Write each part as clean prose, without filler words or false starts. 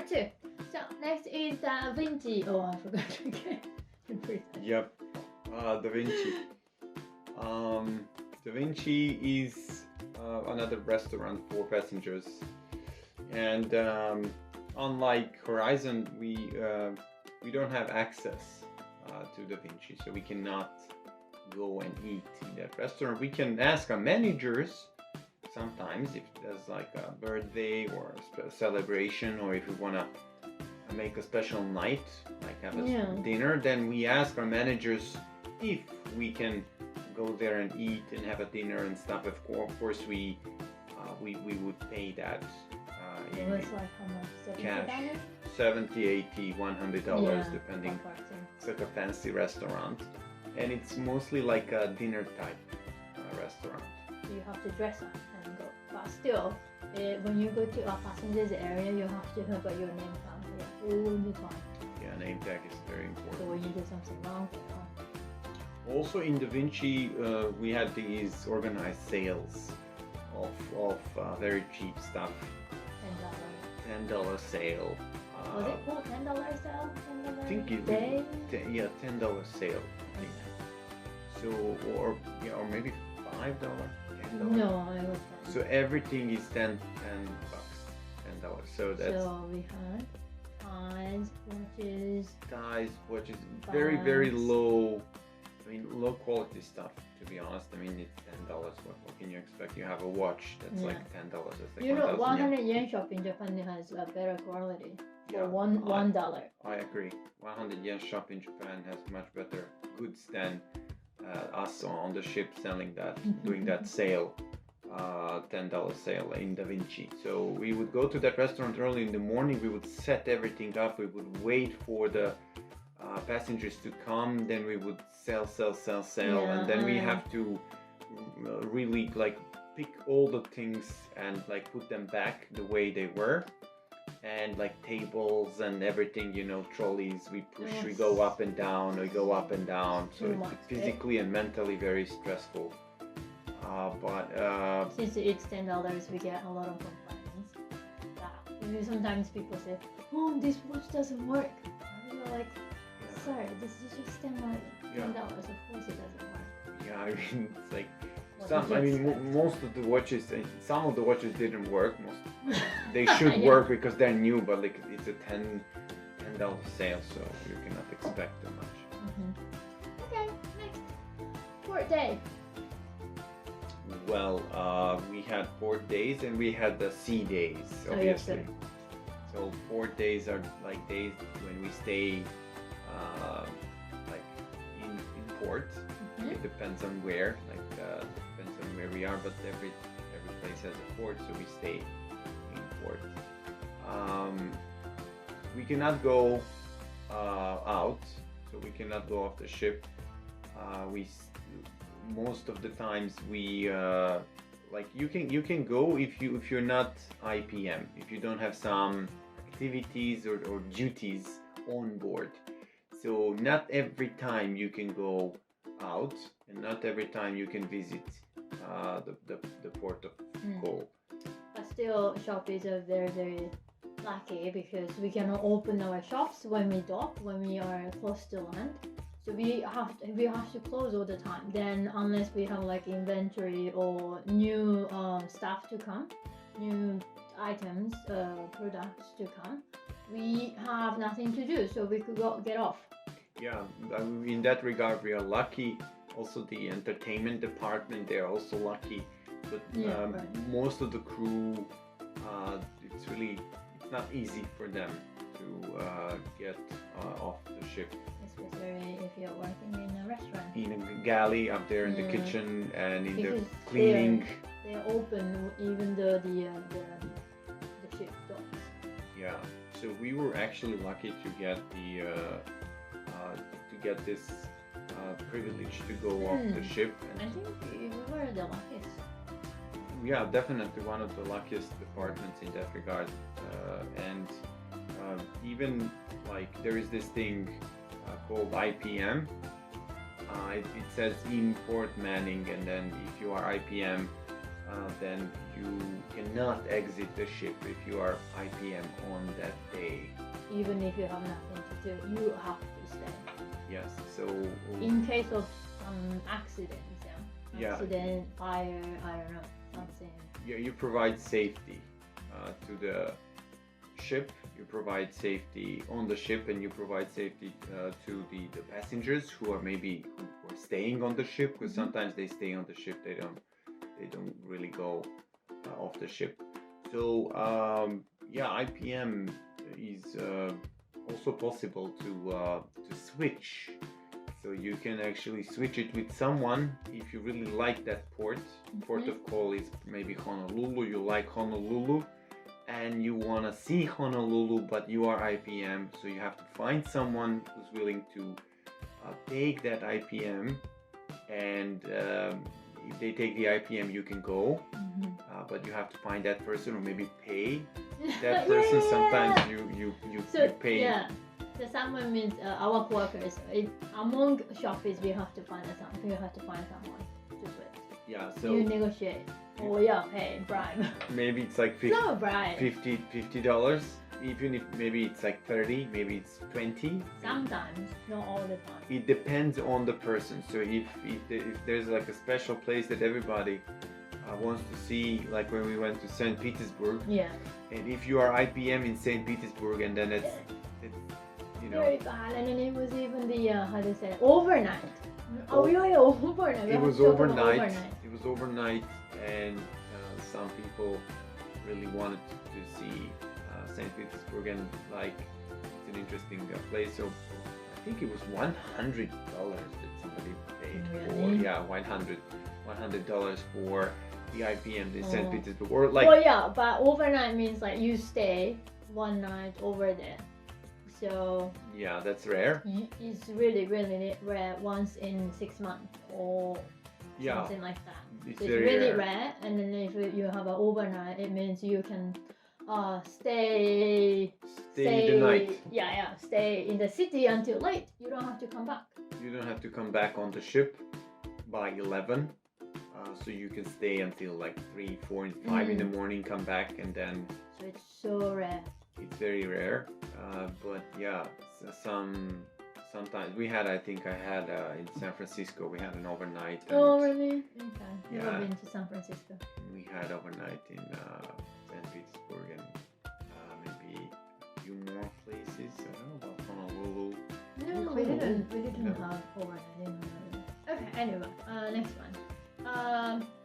part 2. So next is Da Vinci. Oh, I forgot again. Yep, Da Vinci. Da Vinci is another restaurant for passengers, and unlike Horizon, we don't have access to Da Vinci, so we cannot go and eat in that restaurant. We can ask our managers sometimes if there's like a birthday or a celebration, or if we want to make a special night, like have a dinner, then we ask our managers if we can go there and eat and have a dinner and stuff. Of course we would pay that It was like how much? cash, $70, $80, $100 depending. It's like a fancy restaurant, and it's mostly like a dinner type restaurant. You have to dress up and go, but still when you go to a passengers area, you have to have your name tag all the time. Yeah, name tag is very important. So when you do something wrong, also in Da Vinci we had these organized sales of very cheap stuff. $10 sale. Was it called $10 sale? I think it day? $10 sale. I think. So or maybe $5, $10. No, it was 10. So everything is $10. So that's. So we had ties, watches, very very low. I mean, low quality stuff. To be honest, I mean it's $10. What can you expect? You have a watch that's like $10. That's like 100 yen shop in Japan has a better quality for $1. I agree. 100 yen shop in Japan has much better goods than us on the ship selling that, doing that sale, $10 sale in Da Vinci. So we would go to that restaurant early in the morning. We would set everything up. We would wait for the passengers to come. Then we would sell, and then we have to really like pick all the things and like put them back the way they were. And like tables and everything, trolleys, we push, we go up and down, so it's physically and mentally very stressful. But since it's $10, we get a lot of complaints. Sometimes people say, "Oh, this watch doesn't work." And we're like, "Sorry, this is just $10. Of course it doesn't work." Yeah, I mean, it's like most of the watches, some of the watches didn't work. They should work because they're new, but like it's a $10 sale, so you cannot expect too much. Okay, next 4th day. Well, we had 4 days and we had the sea days, obviously. So 4 days are like days when we stay like in port. It depends on where, depends on where we are, but every place has a port, so we stay in port. We cannot go out, so we cannot go off the ship. Most of the times we like you can go if you're not IPM, if you don't have some activities or duties on board. So not every time you can go out, and not every time you can visit the port of call. But still, shop is very very lucky because we cannot open our shops when we dock, when we are close to land. So we have to close all the time. Then unless we have like inventory or new stuff to come, new items, products to come, we have nothing to do. So we could get off. Yeah, in that regard, we are lucky. Also, the entertainment department, they're also lucky. But most of the crew, it's not easy for them to get off the ship. Especially if you're working in a restaurant. In a galley up there in the kitchen and in the cleaning. They're open even though the ship docks. Yeah, so we were actually lucky to get this privilege to go off the ship. And I think we were the luckiest. Yeah, definitely one of the luckiest departments in that regard. And even like there is this thing called IPM. It says in port manning, and then if you are IPM, then you cannot exit the ship if you are IPM on that day. Even if you have nothing to do, you have to stay. Yes, so In case of accidents, Yeah. accident, fire, I don't know, something. you provide safety to the ship, you provide safety on the ship, and you provide safety to the passengers who are staying on the ship, because sometimes they stay on the ship, they don't really go off the ship. So IPM is also possible to switch. So you can actually switch it with someone if you really like that port. Port of call is maybe Honolulu, you like Honolulu, and you want to see Honolulu, but you are IPM, so you have to find someone who's willing to take that IPM, and if they take the IPM, you can go, but you have to find that person, or maybe pay that person. Sometimes you pay. Yeah. So someone means our workers. Among shoppies, we have to find someone to do it. Yeah, so You negotiate. Pay, bribe. maybe it's like No bribe. $50, even if maybe it's like 30, maybe it's 20. Sometimes, not all the time. It depends on the person. So if there's like a special place that everybody wants to see, like when we went to St. Petersburg, Yeah. and if you are IPM in St. Petersburg, and then it's Very bad, and then it was even the how do you say it? Overnight. Overnight. It was overnight. It was overnight, and some people really wanted to see St. Petersburg, and like it's an interesting place. So I think it was $100 that somebody paid for. Really? Yeah, $100 for the IPM in St. Petersburg, or like. Well, yeah, but overnight means like you stay one night over there. So Yeah, that's rare. It's really, really rare, once in 6 months or Yeah, something like that. it's So very it's really rare. rare, and then if you have an overnight, it means you can stay the night. Stay in the city until late. You don't have to come back. You don't have to come back on the ship by 11. So you can stay until like 3, 4, and 5 in the morning, come back, and then So it's so rare. it's very rare. But yeah, sometimes I think I had in San Francisco, we had an overnight. And Oh, really? Okay. Never Yeah. been to San Francisco. we had overnight in St. Petersburg, and maybe a few more places. I don't know about Honolulu. No, we didn't have overnight. Okay, anyway, next one.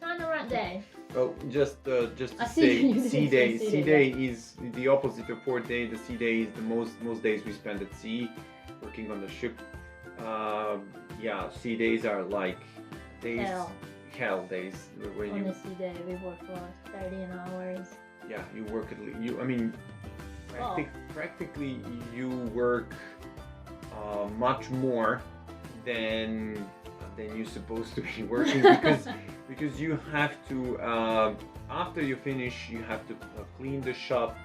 Turnaround day. Oh, just to sea- say, you sea did day. say sea Sea day, day is the opposite of port day. The sea day is the most days we spend at sea, working on the ship. Sea days are like days, hell days, when On you the sea day, we work for 13 hours. you work at practically you work much more than you're supposed to be working, because you have to after you finish, you have to clean the shop,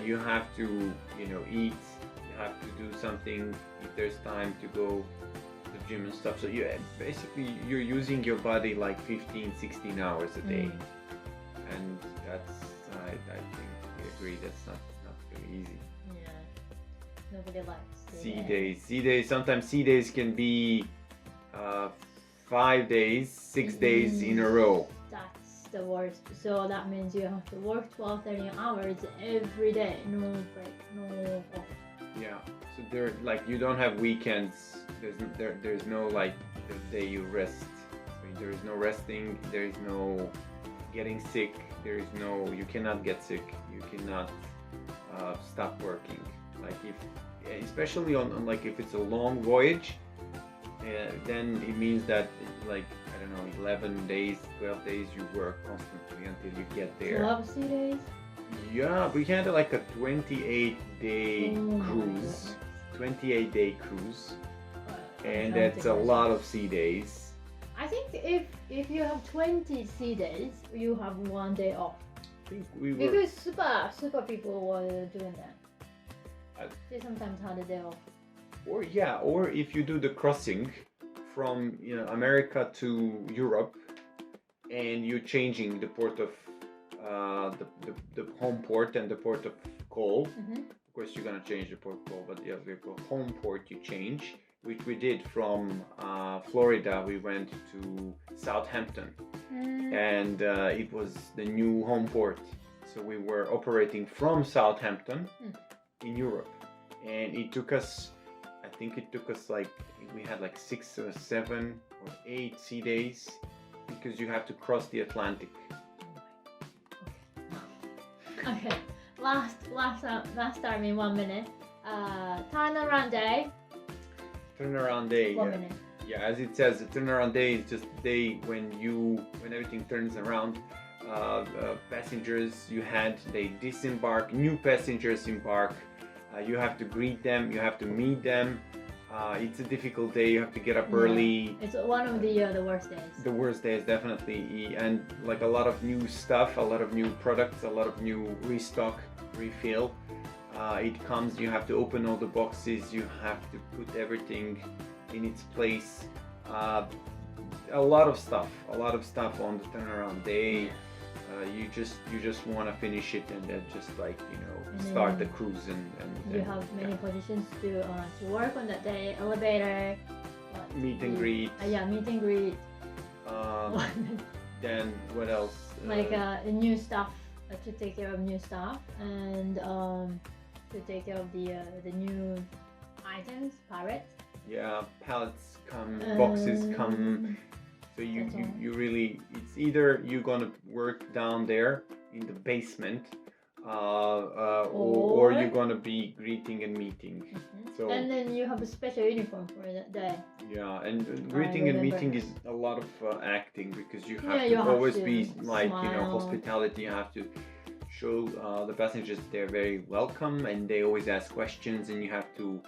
you have to eat, you have to do something if there's time to go to the gym and stuff. So you're using your body like 15-16 hours a day. And that's I think we agree that's not very easy. Yeah. Nobody likes Sea days. Sometimes sea days can be 5 days, 6 days in a row. That's the worst. So that means you have to work 12-13 hours every day. No break, no off. Yeah. So you don't have weekends. There's no like the day you rest. So there is no resting. There is no getting sick. You cannot get sick. You cannot stop working. Like especially on like if it's a long voyage, then it means that like 11 days, 12 days you work constantly until you get there. 12 sea days? Yeah, we had like a 28-day cruise. 28-day cruise. And that's a lot of sea days. I think if you have 20 sea days, you have 1 day off. I think we were. Because super people were doing that. They sometimes had a day off. Or if you do the crossing from America to Europe, and you're changing the port of the home port and the port of call. Of course, you're gonna change the port call, but the home port you change, which we did from Florida. We went to Southampton, and it was the new home port. So we were operating from Southampton in Europe, and it took us, I think it took us like, we had like 6 or 7 or 8 sea days, because you have to cross the Atlantic. Okay, last time in 1 minute. Turnaround day. Turnaround day. 1 minute. Yeah, as it says, the turnaround day is just the day when everything turns around. Passengers they disembark, new passengers embark. You have to greet them, you have to meet them. It's a difficult day. You have to get up early. It's one of the worst days. The worst days, definitely. And like a lot of new stuff, a lot of new products, a lot of new restock, refill. It comes, you have to open all the boxes, you have to put everything in its place. A lot of stuff on the turnaround day. You just want to finish it and then just like, start the cruise and you have many positions to work on that day. Elevator, meet and greet. Meet and greet. Then what else? Like new stuff, to take care of new stuff, and to take care of the new items, pallets. Yeah, pallets come, boxes come. So you really, it's either you're gonna work down there in the basement, or you're gonna be greeting and meeting. So, and then you have a special uniform for that day. Yeah, and greeting and meeting is a lot of acting, because you have to always be like, hospitality. You have to show the passengers they're very welcome, and they always ask questions, and you have to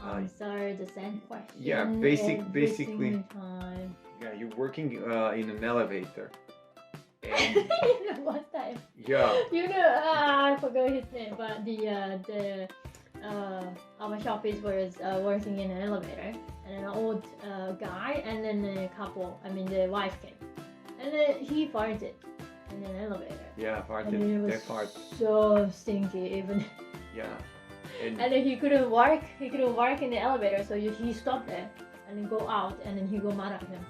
answer the same question. Yeah, basically. Yeah, you're working in an elevator. And what time? Yeah. I forgot his name, but our shop was working in an elevator, and an old guy, and then a couple. I mean, the wife came, and then he farted in an elevator. Yeah, farted. And it was so stinky, even. Yeah. And then he couldn't work. He couldn't work in the elevator, so he stopped there and then go out, and then he go mad at him.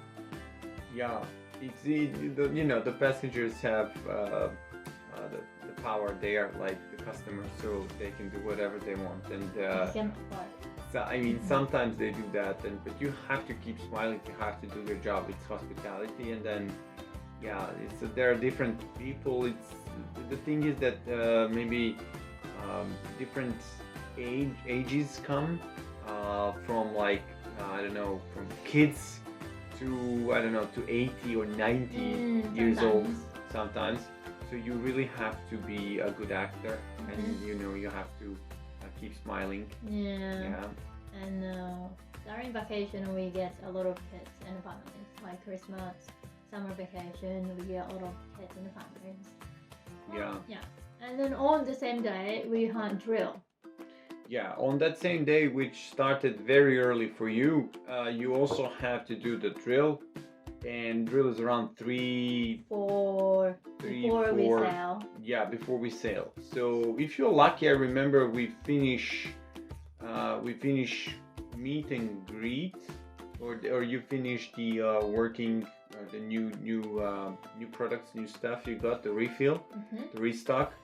Yeah, it's the passengers have the power. They are like the customers, so they can do whatever they want. And so I mean, sometimes they do that, but you have to keep smiling. You have to do your job. It's hospitality, and then there are different people. The thing is that maybe different ages come from like from kids to 80 or 90 years old sometimes. So you really have to be a good actor, and you have to keep smiling. Yeah. And during vacation we get a lot of kids and families. Like Christmas, summer vacation, we get a lot of kids and families. Yeah. And then on the same day we had drill. Yeah, on that same day, which started very early for you, you also have to do the drill, and drill is around 3-4 before we sail. Yeah, before we sail. So if you're lucky, I remember we finish meet and greet, or you finish the working the new products, new stuff you got, the refill, the restock,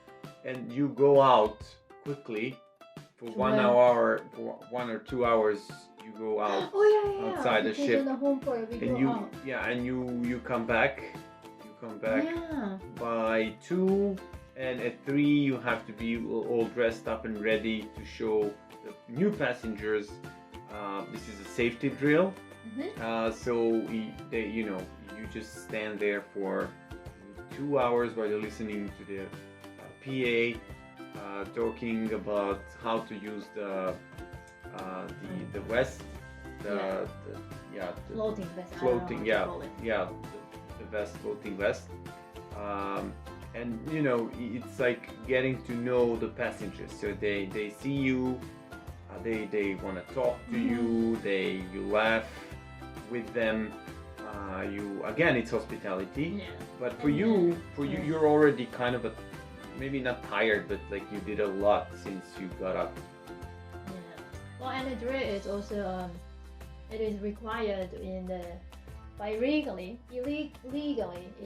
and you go out quickly. For 1 hour, for 1 or 2 hours, you go out outside the ship, the home port, and you come back. You come back by 2, and at 3 you have to be all dressed up and ready to show the new passengers. This is a safety drill, so you just stand there for 2 hours while you're listening to the PA. Talking about how to use the vest, the floating vest. The vest, floating vest, and it's like getting to know the passengers. So they see you, they want to talk to you, you laugh with them, You again, it's hospitality. Yeah. But for you, you're already kind of maybe not tired, but like you did a lot since you got up. Yeah. Well, and the drill is also it is required in the legally it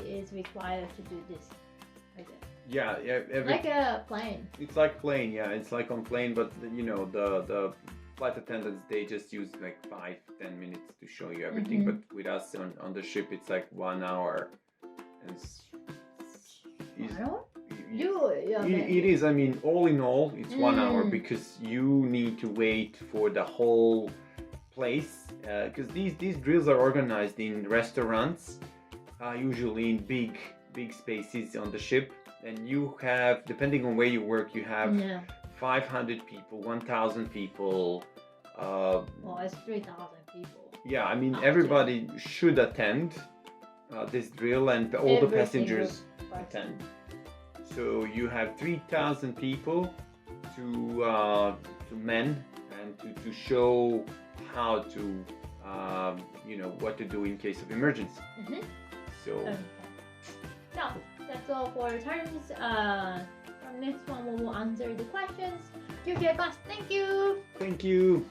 is required to do this. Like that. Yeah, Like a plane. It's like plane, yeah. It's like on plane, but you know the flight attendants, they just use like 5-10 minutes to show you everything. But with us on the ship, it's like 1 hour. And it is. I mean, all in all, it's 1 hour because you need to wait for the whole place. Because these drills are organized in restaurants, usually in big spaces on the ship. And you have, depending on where you work, you have 500 people, 1,000 people. Well, it's 3,000 people. Yeah, I mean, everybody should attend this drill, and all the passengers attend. So you have 3,000 people to men and to show how to, you know, what to do in case of emergency. So. So that's all for the terms. From next one, we will answer the questions. You get us. Thank you. Thank you.